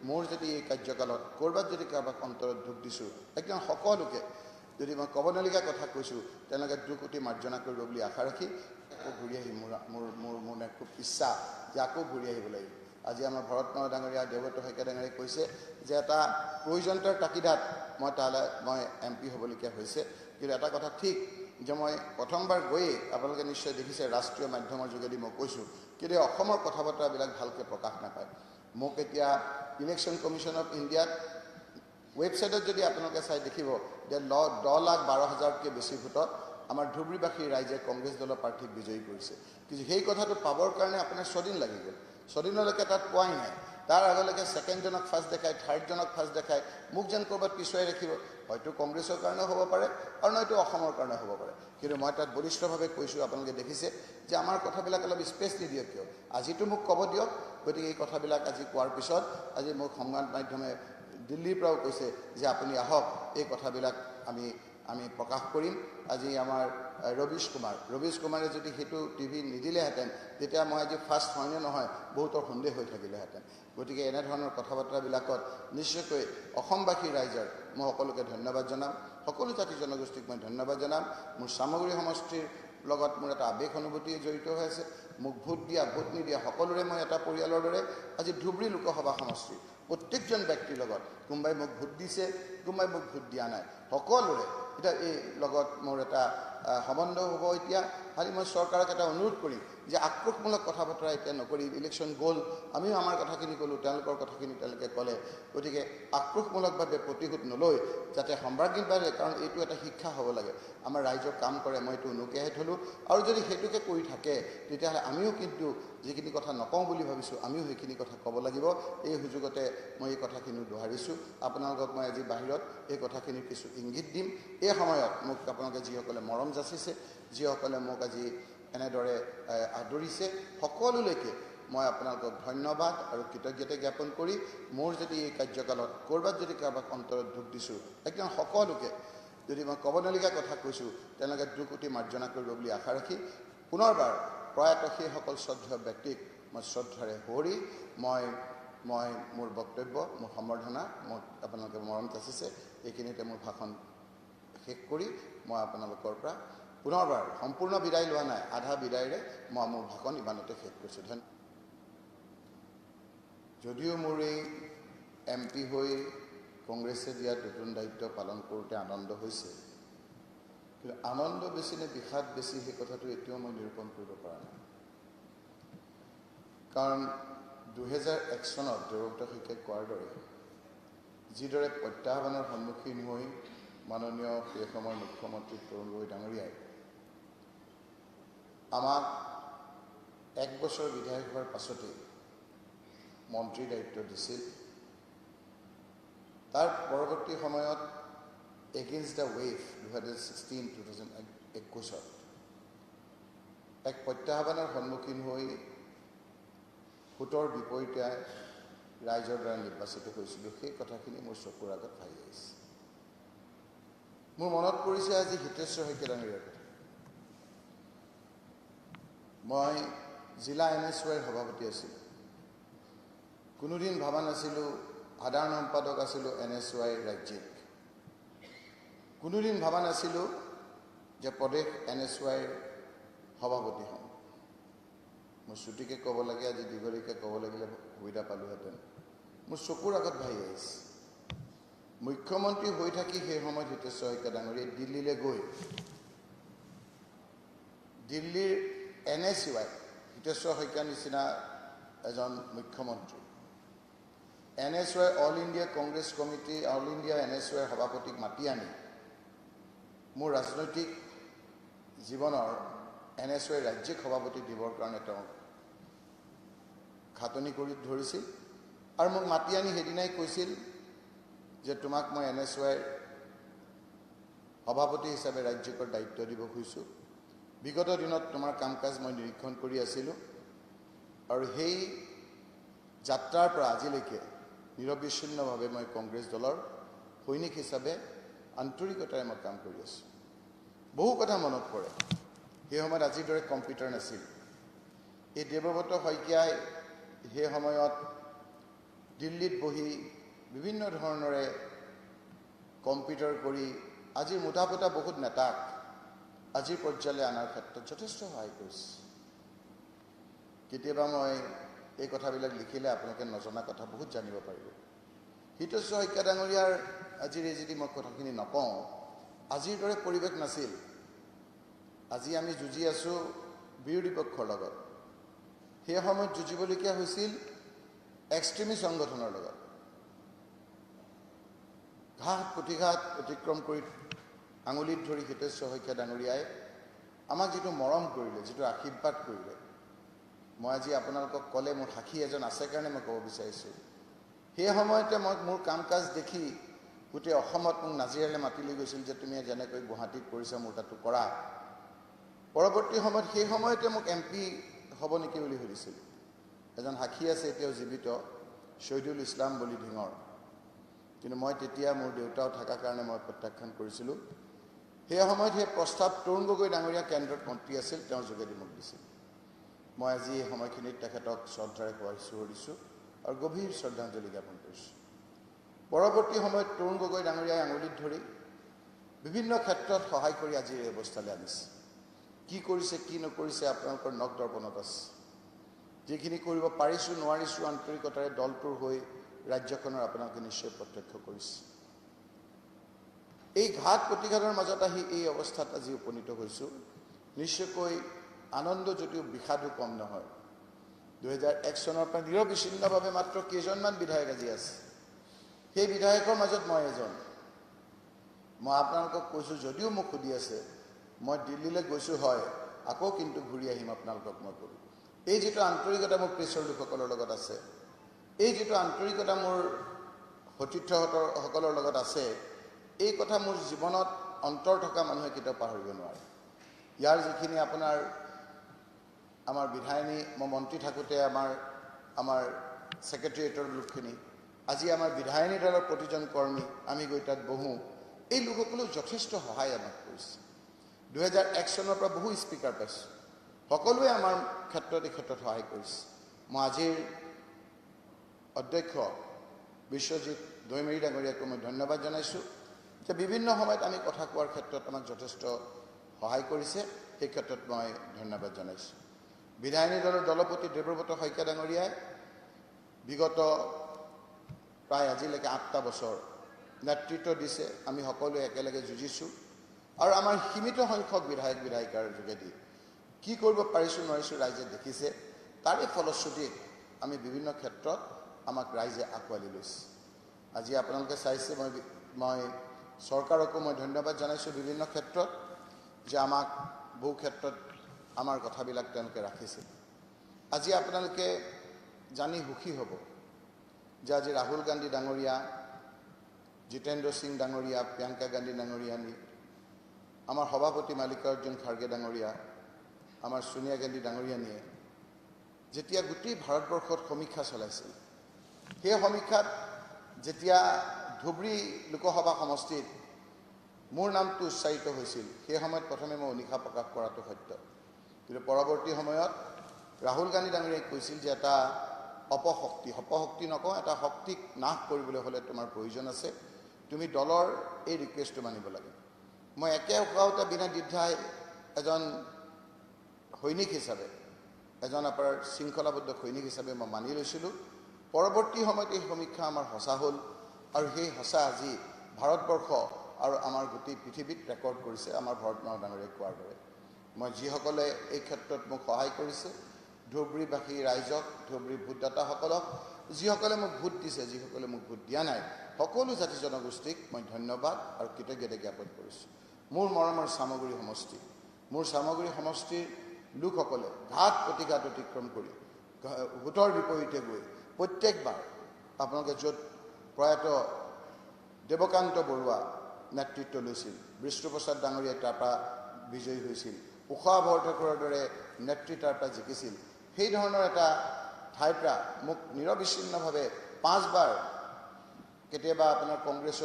মোৰ যদি এই কাৰ্যকালত ক'ৰবাত যদি কাৰোবাক অন্তৰত দুখ দিছোঁ, একদম সকলোকে যদি মই ক'ব নলগীয়া কথা কৈছোঁ, তেওঁলোকে দুকুটি মাৰ্জনা কৰিব বুলি আশা ৰাখি আকৌ ঘূৰি আহি মোৰ মনে খুব ইচ্ছা যে আকৌ ঘূৰি আহিব লাগিব। আজি আমাৰ ভৰত নৰহ ডাঙৰীয়া, দেৱব্ৰত শইকীয়া ডাঙৰীয়াই কৈছে যে এটা প্ৰয়োজনীয়তাৰ তাকিদাত মই MP হ'বলগীয়া হৈছে। কিন্তু এটা কথা ঠিক যে মই প্ৰথমবাৰ গৈয়ে আপোনালোকে নিশ্চয় দেখিছে ৰাষ্ট্ৰীয় মাধ্যমৰ যোগেদি মই কৈছোঁ, কিন্তু অসমৰ কথা বতৰাবিলাক ভালকৈ প্ৰকাশ নাপায়। মোক এতিয়া ইলেকশ্যন কমিশ্যন অফ ইণ্ডিয়াত ৱেবছাইটত যদি আপোনালোকে চাই দেখিব যে 10,12,000তকৈ বেছি ভোটত আমাৰ ধুবুৰীবাসী ৰাইজে কংগ্ৰেছ দলৰ প্ৰাৰ্থীক বিজয়ী কৰিছে। কিন্তু সেই কথাটো পাবৰ কাৰণে আপোনাৰ 6 দিন লাগি গ'ল। 6 দিনলৈকে তাত পোৱাই নাই। তাৰ আগলৈকে ছেকেণ্ডজনক ফাৰ্ষ্ট দেখায়, থাৰ্ডজনক ফাৰ্ষ্ট দেখায়, মোক যেন ক'ৰবাত পিছুৱাই ৰাখিব। হয়তো কংগ্ৰেছৰ কাৰণেও হ'ব পাৰে আৰু নয়তো অসমৰ কাৰণে হ'ব পাৰে। কিন্তু মই তাত বলিষ্ঠভাৱে কৈছোঁ, আপোনালোকে দেখিছে যে আমাৰ কথাবিলাক অলপ স্পেচ নিদিয়ে কিয়। আজিতো মোক ক'ব দিয়ক। গতিকে এই কথাবিলাক আজি কোৱাৰ পিছত আজি মোক সংবাদ মাধ্যমে দিল্লীৰ পৰাও কৈছে যে আপুনি আহক, এই কথাবিলাক আমি প্ৰকাশ কৰিম। আজি আমাৰ ৰবীশ কুমাৰে যদি সেইটো টিভি নিদিলেহেঁতেন, তেতিয়া মই আজি ফাৰ্ষ্ট হয়নে নহয় বহুতৰ সন্দেহ হৈ থাকিলেহেঁতেন। গতিকে এনেধৰণৰ কথা বতৰাবিলাকত নিশ্চয়কৈ অসমবাসী ৰাইজৰ মই সকলোকে ধন্যবাদ জনাম, সকলো জাতি জনগোষ্ঠীক মই ধন্যবাদ জনাম। মোৰ চামগুৰি সমষ্টিৰ লগত মোৰ এটা আৱেগ অনুভূতি জড়িত হৈ আছে। মোক ভোট দিয়া ভোট নিদিয়া সকলোৰে মই এটা পৰিয়ালৰ দৰে। আজি ধুবুৰী লোকসভা সমষ্টিৰ প্ৰত্যেকজন ব্যক্তিৰ লগত কোনোবাই মোক ভোট দিছে, কোনোবাই মোক ভোট দিয়া নাই, সকলোৰে এতিয়া এই লগত মোৰ এটা সম্বন্ধ হ'ব। এতিয়া খালি মই চৰকাৰক এটা অনুৰোধ কৰিম যে আক্ৰোশমূলক কথা বতৰা এতিয়া নকৰি, ইলেকশ্যন গ'ল, আমিও আমাৰ কথাখিনি ক'লোঁ, তেওঁলোকৰ কথাখিনি তেওঁলোকে ক'লে। গতিকে আক্ৰোশমূলকভাৱে প্ৰতিশোধ নলৈ যাতে সম্ৰাজ্ঞীভাৱে, কাৰণ এইটো এটা শিক্ষা হ'ব লাগে, আমাৰ ৰাইজক কাম কৰে, মই এইটো উনুকিয়াই থ'লোঁ। আৰু যদি সেইটোকে কৰি থাকে তেতিয়াহ'লে আমিও কিন্তু যিখিনি কথা নকওঁ বুলি ভাবিছোঁ, আমিও সেইখিনি কথা ক'ব লাগিব। এই সুযোগতে মই এই কথাখিনি দোহাৰিছোঁ। আপোনালোকক মই আজি বাহিৰত এই কথাখিনিৰ কিছু ইংগিত দিম। এই সময়ত মোক আপোনালোকে যিসকলে মৰম যাচিছে, যিসকলে মোক আজি এনেদৰে আদৰিছে, সকলোলৈকে মই আপোনালোকক ধন্যবাদ আৰু কৃতজ্ঞতা জ্ঞাপন কৰি, মোৰ যদি এই কাৰ্যকালত ক'ৰবাত যদি কাৰোবাক অন্তৰত দুখ দিছোঁ, একদম সকলোকে যদি মই ক'ব নলগীয়া কথা কৈছোঁ, তেওঁলোকে দুকুটি মাৰ্জনা কৰিব বুলি আশা ৰাখি পুনৰবাৰ প্ৰয়াত সেইসকল শ্ৰদ্ধেয় ব্যক্তিক মই শ্ৰদ্ধাৰে সুঁৱৰি মই মোৰ বক্তব্য, মোৰ সম্বৰ্ধনা, মোক আপোনালোকে মৰম যাচিছে, এইখিনিতে মোৰ ভাষণ শেষ কৰি মই আপোনালোকৰ পৰা পুনৰবাৰ সম্পূৰ্ণ বিদায় লোৱা নাই, আধা বিদায়েৰে মই মোৰ ভাষণ ইমানতে শেষ কৰিছোঁ। ধন্যবাদ। যদিও মোৰ এই MP হৈ কংগ্ৰেছে দিয়া নতুন দায়িত্ব পালন কৰোঁতে আনন্দ হৈছে, কিন্তু আনন্দ বেছি নে বিষাদ বেছি সেই কথাটো এতিয়াও মই নিৰূপণ কৰিব পৰা নাই। কাৰণ 2001 চনত দেৱব্ৰত শইকীয়াই কোৱাৰ দৰে যিদৰে প্ৰত্যাহ্বানৰ সন্মুখীন হৈ মাননীয় সেই সময়ৰ মুখ্যমন্ত্ৰী তৰুণ গগৈ ডাঙৰীয়াই আমাক 1 বছৰ বিধায়ক হোৱাৰ পাছতেই মন্ত্ৰীৰ দায়িত্ব দিছিল। তাৰ পৰৱৰ্তী সময়ত এগেইনষ্ট দ্য ৱেভ 2016-2021 এক প্ৰত্যাহ্বানৰ সন্মুখীন হৈ ভোটৰ বিপৰীতে ৰাইজৰ দ্বাৰা নিৰ্বাচিত হৈছিলোঁ। সেই কথাখিনি মোৰ চকুৰ আগত ভাহি আহিছে। মোৰ মনত পৰিছে আজি হিতেশ্বৰ শইকীয়া ডাঙৰীয়াৰ কথা। মই জিলা NSYৰ সভাপতি আছিলোঁ। কোনোদিন ভবা নাছিলোঁ, সাধাৰণ সম্পাদক আছিলোঁ NSY ৰাজ্যিক। কোনোদিন ভবা নাছিলোঁ যে প্ৰদেশ NSYৰ সভাপতি হ'ম। মই চুটিকৈ ক'ব লাগে, আজি দীঘলীয়াকৈ ক'ব লাগিলে সুবিধা পালোহেঁতেন। মোৰ চকুৰ আগত ভাহি আহিছে। মুখ্যমন্ত্ৰী হৈ থাকি সেই সময়ত হিতেশ্বৰ শইকীয়া ডাঙৰীয়াই দিল্লীলৈ গৈ দিল্লীৰ NSY, হিতেশ্বৰ শইকীয়াৰ নিচিনা এজন মুখ্যমন্ত্ৰী, NSY all India Congress committee, all India NSYৰ সভাপতিক মাতি আনি মোৰ ৰাজনৈতিক জীৱনৰ NSYৰ ৰাজ্যিক সভাপতি দিবৰ কাৰণে তেওঁক খাটনি কৰি ধৰিছিল। আৰু মোক মাতি আনি সেইদিনাই কৈছিল যে তোমাক মই NSYৰ সভাপতি হিচাপে ৰাজ্যিকৰ দায়িত্ব দিব খুজিছোঁ। বিগত দিনত তোমাৰ কাম কাজ মই নিৰীক্ষণ কৰি আছিলোঁ আৰু সেই যাত্ৰাৰ পৰা আজিলৈকে নিৰবিচ্ছিন্নভাৱে মই কংগ্ৰেছ দলৰ সৈনিক হিচাপে আন্তৰিকতাৰে মই কাম কৰি আছোঁ। বহু কথা মনত পৰে। সেই সময়ত আজিৰ দৰে কম্পিউটাৰ নাছিল। এই দেৱব্ৰত শইকীয়াই সেই সময়ত দিল্লীত বহি বিভিন্ন ধৰণৰে কম্পিউটাৰ কৰি আজিৰ মুঠাপোটা বহুত নেতাক আজিৰ পৰ্যায়লৈ অনাৰ ক্ষেত্ৰত যথেষ্ট সহায় কৰিছে। কেতিয়াবা মই এই কথাবিলাক লিখিলে আপোনালোকে নজনা কথা বহুত জানিব পাৰিব। হিতেশ্বৰ শইকীয়া ডাঙৰীয়াৰ আজিৰ এই যদি মই কথাখিনি নকওঁ, আজিৰ দৰে পৰিৱেশ নাছিল। আজি আমি যুঁজি আছোঁ বিৰোধী পক্ষৰ লগত, সেই সময়ত যুঁজিবলগীয়া হৈছিল এক্সট্ৰিমিষ্ট সংগঠনৰ লগত। ঘাট প্ৰতিঘাত অতিক্ৰম কৰি আঙুলিত ধৰি হিতেশ্বৰ শইকীয়া ডাঙৰীয়াই আমাক যিটো মৰম কৰিলে, যিটো আশীৰ্বাদ কৰিলে, মই আজি আপোনালোকক ক'লে মোৰ সাক্ষী এজন আছে কাৰণে মই ক'ব বিচাৰিছোঁ। সেই সময়তে মই মোৰ কাম কাজ দেখি গোটেই অসমত মোক নাজিৰালৈ মাতি লৈ গৈছিল যে তুমি যেনেকৈ গুৱাহাটীত কৰিছা মোৰ তাতো কৰা। পৰৱৰ্তী সময়ত সেই সময়তে মোক MP হ'ব নেকি বুলি সুধিছিল। এজন সাক্ষী আছে এতিয়াও জীৱিত, শহীদুল ইছলাম বুলি ধিঙৰ। কিন্তু মই তেতিয়া মোৰ দেউতাও থকাৰ কাৰণে মই প্ৰত্যাখ্যান কৰিছিলোঁ। সেই সময়ত সেই প্ৰস্তাৱ তৰুণ গগৈ ডাঙৰীয়া কেন্দ্ৰত মন্ত্ৰী আছিল, তেওঁৰ যোগেদি মোক দিছিল। মই আজি এই সময়খিনিত তেখেতক শ্ৰদ্ধাৰে সোঁৱৰিছোঁ আৰু গভীৰ শ্ৰদ্ধাঞ্জলি জ্ঞাপন কৰিছোঁ। পৰৱৰ্তী সময়ত তৰুণ গগৈ ডাঙৰীয়াই আঙুলিত ধৰি বিভিন্ন ক্ষেত্ৰত সহায় কৰি আজিৰ এই অৱস্থালৈ আনিছে। কি কৰিছে কি নকৰিছে আপোনালোকৰ নখ দৰ্পণত আছে। যিখিনি কৰিব পাৰিছোঁ নোৱাৰিছোঁ আন্তৰিকতাৰে দলটোৰ হৈ ৰাজ্যখনৰ আপোনালোকে নিশ্চয় প্ৰত্যক্ষ কৰিছে। এই ঘাট প্ৰতিঘাতৰ মাজত আহি এই অৱস্থাত আজি উপনীত হৈছোঁ। নিশ্চয়কৈ আনন্দ যদিও বিষাদো কম নহয়। 2001 চনৰ পৰা নিৰবিচ্ছিন্নভাৱে মাত্ৰ কেইজনমান বিধায়ক আজি আছে। সেই বিধায়কৰ মাজত মই এজন। মই আপোনালোকক কৈছোঁ, যদিও মোক সুধি আছে, মই দিল্লীলৈ গৈছোঁ হয়, আকৌ কিন্তু ঘূৰি আহিম আপোনালোকক মই ক'লোঁ। এই যিটো আন্তৰিকতা মোৰ প্ৰেছৰ লোকসকলৰ লগত আছে, এই যিটো আন্তৰিকতা মোৰ সতীৰ্থসকলৰ লগত আছে, এই কথা মোৰ জীৱনত অন্তৰ থকা মানুহে কেতিয়াও পাহৰিব নোৱাৰে। ইয়াৰ যিখিনি আপোনাৰ আমাৰ বিধায়িনী, মই মন্ত্ৰী থাকোঁতে আমাৰ ছেক্ৰেটেৰিয়েটৰ লোকখিনি, আজি আমাৰ বিধায়িনী দলৰ প্ৰতিজন কৰ্মী, আমি গৈ তাত বহোঁ, এই লোকসকলেও যথেষ্ট সহায় আমাক কৰিছে। 2001 চনৰ পৰা বহু স্পীকাৰ পাইছোঁ, সকলোৱে আমাৰ ক্ষেত্ৰত এই ক্ষেত্ৰত সহায় কৰিছে। মই আজিৰ অধ্যক্ষ বিশ্বজিৎ দৈমাৰী ডাঙৰীয়াকো মই ধন্যবাদ জনাইছোঁ যে বিভিন্ন সময়ত আমি কথা কোৱাৰ ক্ষেত্ৰত আমাক যথেষ্ট সহায় কৰিছে, সেই ক্ষেত্ৰত মই ধন্যবাদ জনাইছোঁ। বিধায়িনী দলৰ দলপতি দেৱব্ৰত শইকীয়া ডাঙৰীয়াই বিগত প্ৰায় আজিলৈকে 8টা বছৰ নেতৃত্ব দিছে। আমি সকলোৱে একেলগে যুঁজিছোঁ আৰু আমাৰ সীমিত সংখ্যক বিধায়ক বিধায়িকাৰ যোগেদি কি কৰিব পাৰিছোঁ নোৱাৰিছোঁ ৰাইজে দেখিছে। তাৰে ফলশ্ৰুতিত আমি বিভিন্ন ক্ষেত্ৰত আমাক ৰাইজে আঁকোৱালি লৈছে। আজি আপোনালোকে চাইছে, মই চৰকাৰকো মই ধন্যবাদ জনাইছোঁ বিভিন্ন ক্ষেত্ৰত যে আমাক বহু ক্ষেত্ৰত আমাৰ কথাবিলাক তেওঁলোকে ৰাখিছে। আজি আপোনালোকে জানি সুখী হ'ব যে আজি ৰাহুল গান্ধী ডাঙৰীয়া, জিতেন্দ্ৰ সিং ডাঙৰীয়া, প্ৰিয়ংকা গান্ধী ডাঙৰীয়ানী, আমাৰ সভাপতি মাল্লিকাৰ্জুন খাৰ্গে ডাঙৰীয়া, আমাৰ ছোনিয়া গান্ধী ডাঙৰীয়ানীয়ে যেতিয়া গোটেই ভাৰতবৰ্ষত সমীক্ষা চলাইছিল, সেই সমীক্ষাত যেতিয়া ধুবুৰী লোকসভা সমষ্টিত মোৰ নামটো উচ্চাৰিত হৈছিল, সেই সময়ত প্ৰথমে মই অনিশা প্ৰকাশ কৰাটো সত্য। কিন্তু পৰৱৰ্তী সময়ত ৰাহুল গান্ধী ডাঙৰীয়াই কৈছিল যে এটা অপশক্তি নকওঁ, এটা শক্তিক নাশ কৰিবলৈ হ'লে তোমাৰ প্ৰয়োজন আছে, তুমি দলৰ এই ৰিকুৱেষ্টটো মানিব লাগে। মই একে উশাহতে বিনা দ্বিধাই এজন সৈনিক হিচাপে, এজন আপোনাৰ শৃংখলাবদ্ধ সৈনিক হিচাপে মই মানি লৈছিলোঁ। পৰৱৰ্তী সময়ত এই সমীক্ষা আমাৰ সঁচা হ'ল আৰু সেই সঁচা আজি ভাৰতবৰ্ষ আৰু আমাৰ গোটেই পৃথিৱীত ৰেকৰ্ড কৰিছে আমাৰ ভৰতনাথ ডাঙৰীয়াই কোৱাৰ দৰে। মই যিসকলে এই ক্ষেত্ৰত মোক সহায় কৰিছে, ধুবুৰীবাসী ৰাইজক, ধুবুৰী ভোটদাতাসকলক, যিসকলে মোক ভোট দিছে, যিসকলে মোক ভোট দিয়া নাই, সকলো জাতি জনগোষ্ঠীক মই ধন্যবাদ আৰু কৃতজ্ঞতা জ্ঞাপন কৰিছোঁ। মোৰ মৰমৰ চামগুৰি সমষ্টি, মোৰ চামগুৰি সমষ্টিৰ লোকসকলে ঘাট প্ৰতিঘাত অতিক্ৰম কৰি ভোটৰ বিপৰীতে গৈ প্ৰত্যেকবাৰ আপোনালোকে য'ত প্ৰয়াত দেৱকান্ত বৰুৱা নেতৃত্ব লৈছিল, বিষ্ণুপ্ৰসাদ ডাঙৰীয়াই তাৰপৰা বিজয়ী হৈছিল, উষা বৰঠাকুৰৰ দৰে নেত্ৰী তাৰপৰা জিকিছিল, সেই ধৰণৰ এটা ঠাইৰ পৰা মোক নিৰবিচ্ছিন্নভাৱে 5 বাৰ, কেতিয়াবা আপোনাৰ কংগ্ৰেছৰ